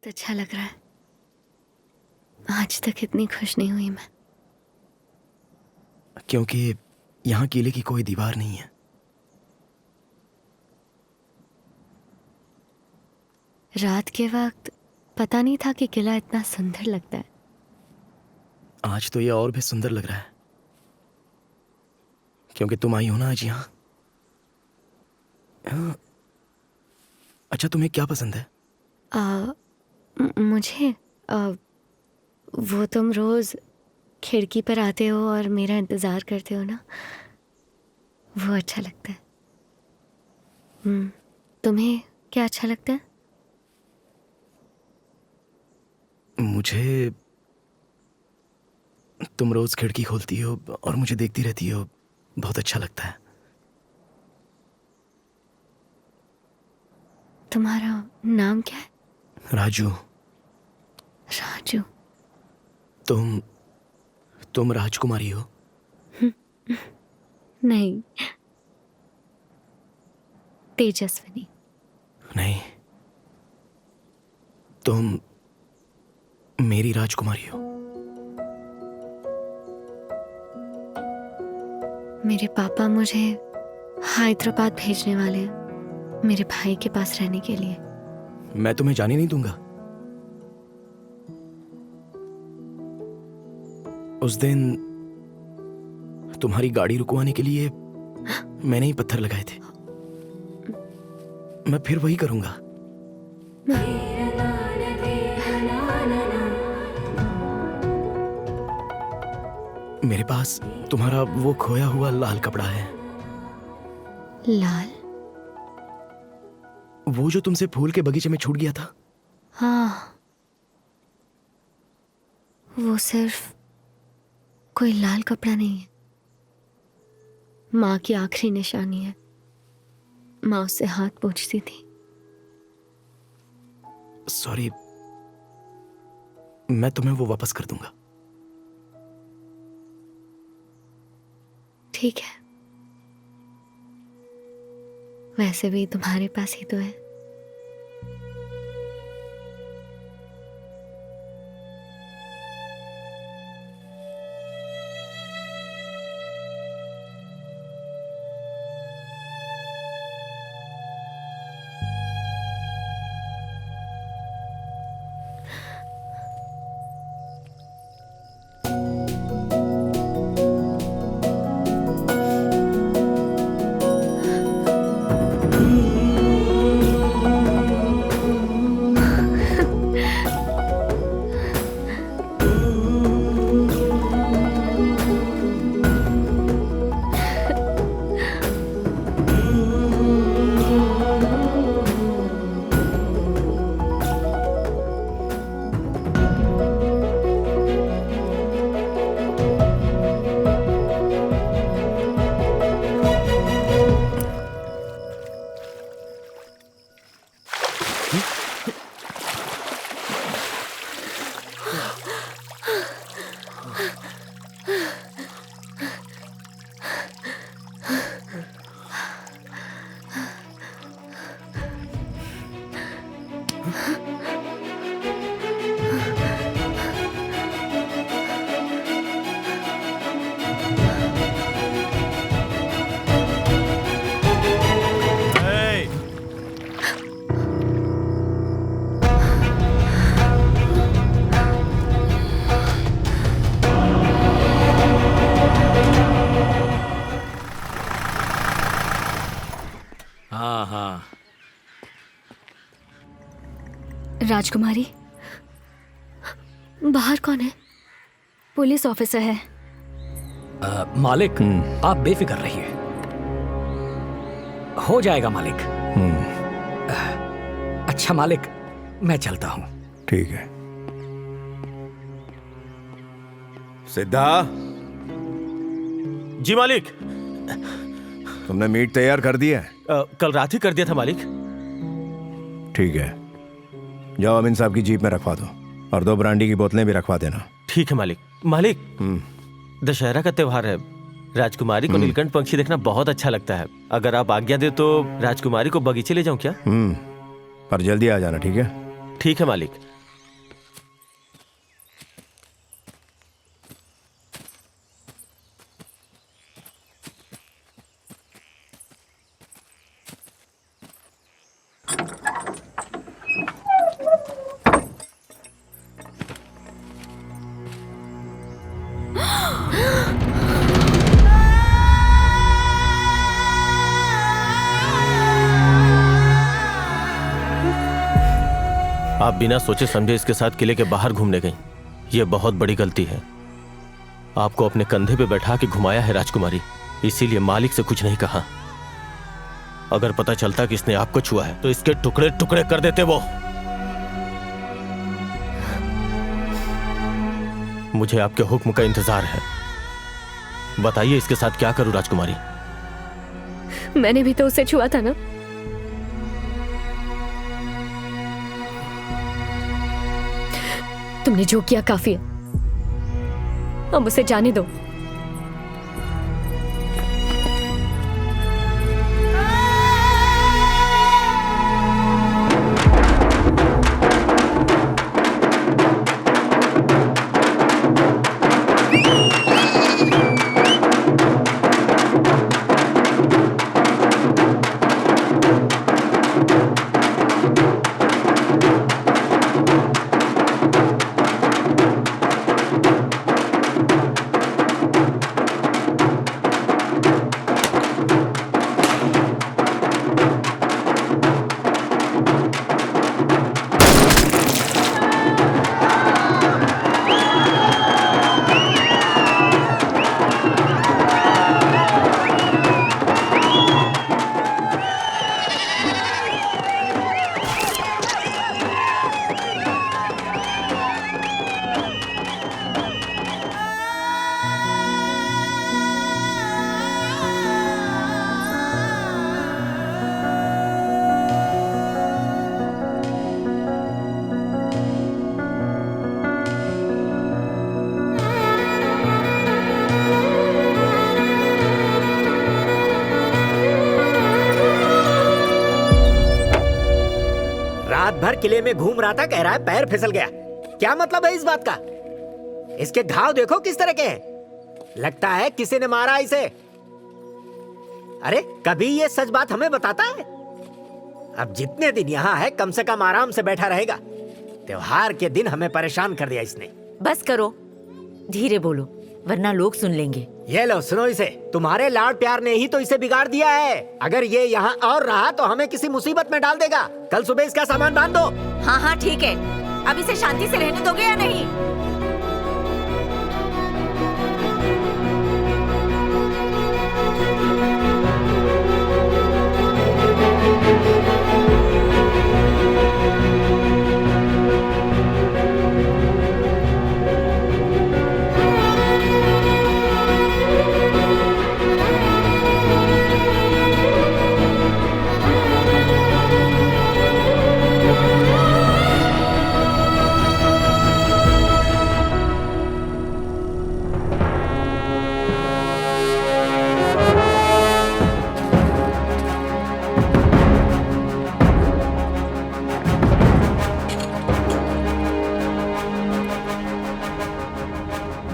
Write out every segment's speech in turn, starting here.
बहुत अच्छा लग रहा है। आज तक इतनी खुश नहीं हुई मैं। क्योंकि यहाँ किले की कोई दीवार नहीं है। रात के वक्त पता नहीं था कि किला इतना सुंदर लगता है। आज तो ये और भी सुंदर लग रहा है, क्योंकि तुम आई हो ना आज यहाँ। हाँ। अच्छा, तुम्हें क्या पसंद है? मुझे वो तुम रोज खिड़की पर आते हो और मेरा इंतजार करते हो ना, वो अच्छा लगता है। तुम्हें क्या अच्छा लगता है? मुझे तुम रोज खिड़की खोलती हो और मुझे देखती रहती हो, बहुत अच्छा लगता है। तुम्हारा नाम क्या है? राजू। राजू। तुम राजकुमारी हो? नहीं, तेजस्विनी। नहीं, तुम मेरी राजकुमारी हो। मेरे पापा मुझे हैदराबाद भेजने वाले हैं, मेरे भाई के पास रहने के लिए। मैं तुम्हें जाने नहीं दूंगा। उस दिन तुम्हारी गाड़ी रुकवाने के लिए मैंने ही पत्थर लगाए थे। मैं फिर वही करूंगा। मेरे पास तुम्हारा वो खोया हुआ लाल कपड़ा है। लाल? वो जो तुमसे फूल के बगीचे में छूट गया था। हाँ, वो सिर्फ कोई लाल कपड़ा नहीं है, माँ की आखिरी निशानी है। माँ उससे हाथ पोंछती थी। सॉरी, मैं तुम्हें वो वापस कर दूंगा। ठीक है, वैसे भी तुम्हारे पास ही तो है। हाँ हाँ। राजकुमारी, बाहर कौन है? पुलिस ऑफिसर है। मालिक, आप बेफिक्र रहिए, हो जाएगा मालिक। अच्छा मालिक, मैं चलता हूँ। ठीक है। सिद्धा, जी मालिक। तुमने मीट तैयार कर दिया है? कल रात ही कर दिया था मालिक। ठीक है, जाओ अमीन साहब की जीप में रखवा दो और 2 ब्रांडी की बोतलें भी रखवा देना। ठीक है मालिक। मालिक, दशहरा का त्योहार है, राजकुमारी को नीलकंठ पंछी देखना बहुत अच्छा लगता है। अगर आप आज्ञा दे तो राजकुमारी को बगीचे ले जाऊं क्या? पर जल्दी आ जाना, ठीक है? ठीक है मालिक। आप बिना सोचे समझे इसके साथ किले के बाहर घूमने गई। यह बहुत बड़ी गलती है। आपको अपने कंधे पे बैठा के घुमाया है राजकुमारी, इसीलिए मालिक से कुछ नहीं कहा। अगर पता चलता कि इसने आपको छुआ है तो इसके टुकड़े टुकड़े कर देते वो। मुझे आपके हुक्म का इंतजार है। बताइए इसके साथ क्या करूं राजकुमारी? मैंने भी तो उसे छुआ था ना। तुमने जो किया काफी है, अब उसे जाने दो। भर किले में घूम रहा था, कह रहा है पैर फिसल गया। क्या मतलब है इस बात का? इसके घाव देखो किस तरह के हैं। लगता है किसी ने मारा इसे। अरे कभी ये सच बात हमें बताता है? अब जितने दिन यहाँ है कम से कम आराम से बैठा रहेगा। त्योहार के दिन हमें परेशान कर दिया इसने। बस करो, धीरे बोलो वरना लोग सुन लेंगे। ये लो सुनो इसे। तुम्हारे लाड प्यार ने ही तो इसे बिगाड़ दिया है। अगर ये यहाँ और रहा तो हमें किसी मुसीबत में डाल देगा। कल सुबह इसका सामान बांध दो। हाँ हाँ ठीक है, अब इसे शांति से रहने दोगे या नहीं?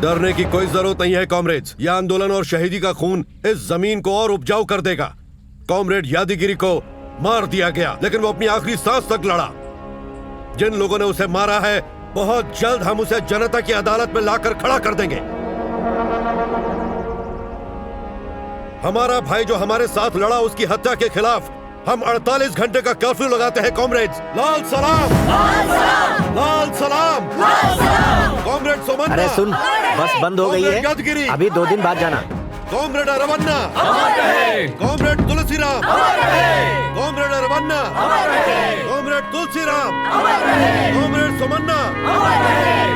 डरने की कोई जरूरत नहीं है कॉमरेड्स। यह आंदोलन और शहीदी का खून इस जमीन को और उपजाऊ कर देगा। कॉमरेड यादगिरी को मार दिया गया, लेकिन वो अपनी आखिरी सांस तक लड़ा। जिन लोगों ने उसे मारा है, बहुत जल्द हम उसे जनता की अदालत में लाकर खड़ा कर देंगे। हमारा भाई जो हमारे साथ लड़ा, उसकी हत्या के खिलाफ हम 48 घंटे का कर्फ्यू लगाते हैं कॉमरेड्स। लाल सलाम, लाल सलाम, लाल सलाम, लाल सलाम। कॉमरेड सोमन्ना। अरे सुन, बस बंद हो गई है, अभी 2 दिन बाद जाना। Comrade Aravanna, comrade Tulsiram, comrade Aravanna, comrade Tulsiram, comrade Somanna,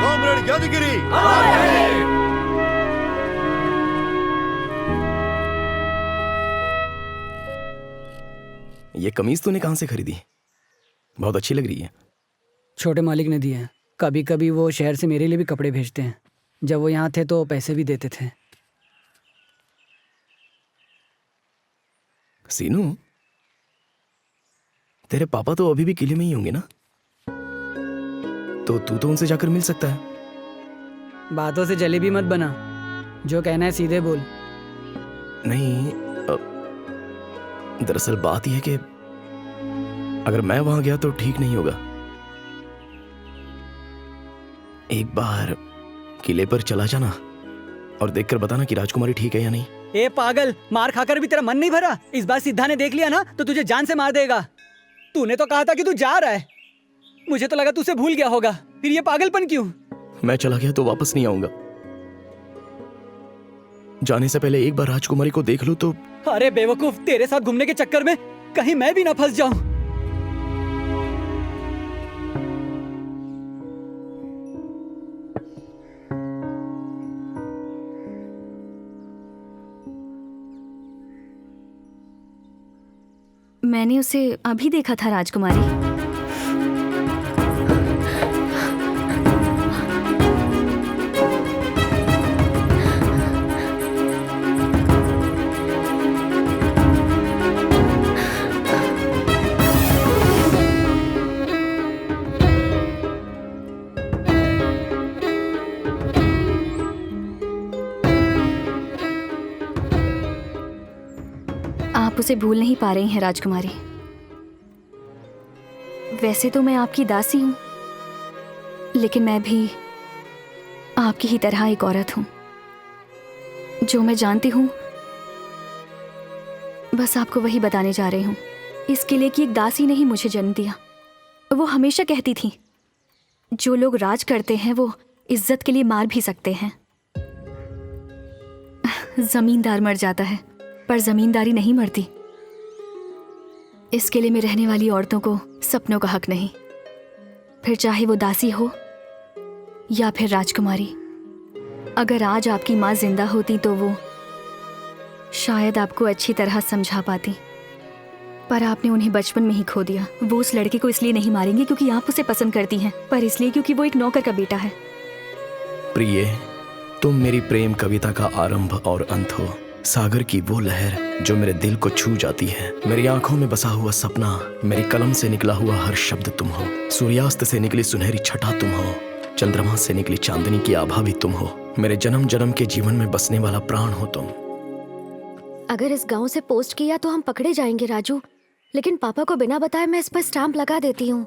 comrade Yadagiri. ये कमीज तूने कहाँ से खरीदी? बहुत अच्छी लग रही है। छोटे मालिक ने दिए हैं। कभी कभी वो शहर से मेरे लिए भी कपड़े भेजते हैं। जब वो यहाँ थे तो पैसे भी देते थे। सीनू, तेरे पापा तो अभी भी किले में ही होंगे ना? तो तू तो उनसे जाकर मिल सकता है। बातों से जलेबी मत बना, जो कहना है सीधे बोल। नहीं, दरअसल बात यह है कि अगर मैं वहां गया तो ठीक नहीं होगा। एक बार किले पर चला जाना और देखकर बताना कि राजकुमारी ठीक है या नहीं। ए पागल, मार खाकर भी तेरा मन नहीं भरा? इस बार सिद्धा ने देख लिया ना तो तुझे जान से मार देगा। तूने तो कहा था कि तू जा रहा है। मुझे तो लगा तू उसे भूल गया होगा, फिर ये पागलपन क्यों? मैं चला गया तो वापस नहीं आऊंगा। जाने से पहले एक बार राजकुमारी को देख लूं तो। अरे बेवकूफ, तेरे साथ घूमने के चक्कर में कहीं मैं भी ना फंस जाऊं। मैंने उसे अभी देखा था राजकुमारी। आप उसे भूल नहीं पा रही हैं राजकुमारी। वैसे तो मैं आपकी दासी हूं, लेकिन मैं भी आपकी ही तरह एक औरत हूं। जो मैं जानती हूं बस आपको वही बताने जा रही हूं। इसके लिए कि एक दासी ने ही मुझे जन्म दिया। वो हमेशा कहती थी, जो लोग राज करते हैं वो इज्जत के लिए मार भी सकते हैं। जमींदार मर जाता है पर जमींदारी नहीं मरती। इसके लिए में रहने वाली औरतों को सपनों का हक नहीं, फिर चाहे वो दासी हो या फिर राजकुमारी। अगर आज आपकी माँ जिंदा होती तो वो शायद आपको अच्छी तरह समझा पाती, पर आपने उन्हें बचपन में ही खो दिया। वो उस लड़के को इसलिए नहीं मारेंगे क्योंकि आप उसे पसंद करती हैं, पर इसलिए क्योंकि वो एक नौकर का बेटा है। प्रिय, तुम मेरी प्रेम कविता का आरंभ और अंत हो। सागर की वो लहर जो मेरे दिल को छू जाती है। मेरी आंखों में बसा हुआ सपना, मेरी कलम से निकला हुआ हर शब्द तुम हो। सूर्यास्त से निकली सुनहरी छटा तुम हो, चंद्रमा से निकली चांदनी की आभा भी तुम हो। मेरे जन्म जन्म के जीवन में बसने वाला प्राण हो तुम। अगर इस गांव से पोस्ट किया तो हम पकड़े जाएंगे राजू, लेकिन पापा को बिना बताए मैं इस पर स्टाम्प लगा देती हूँ।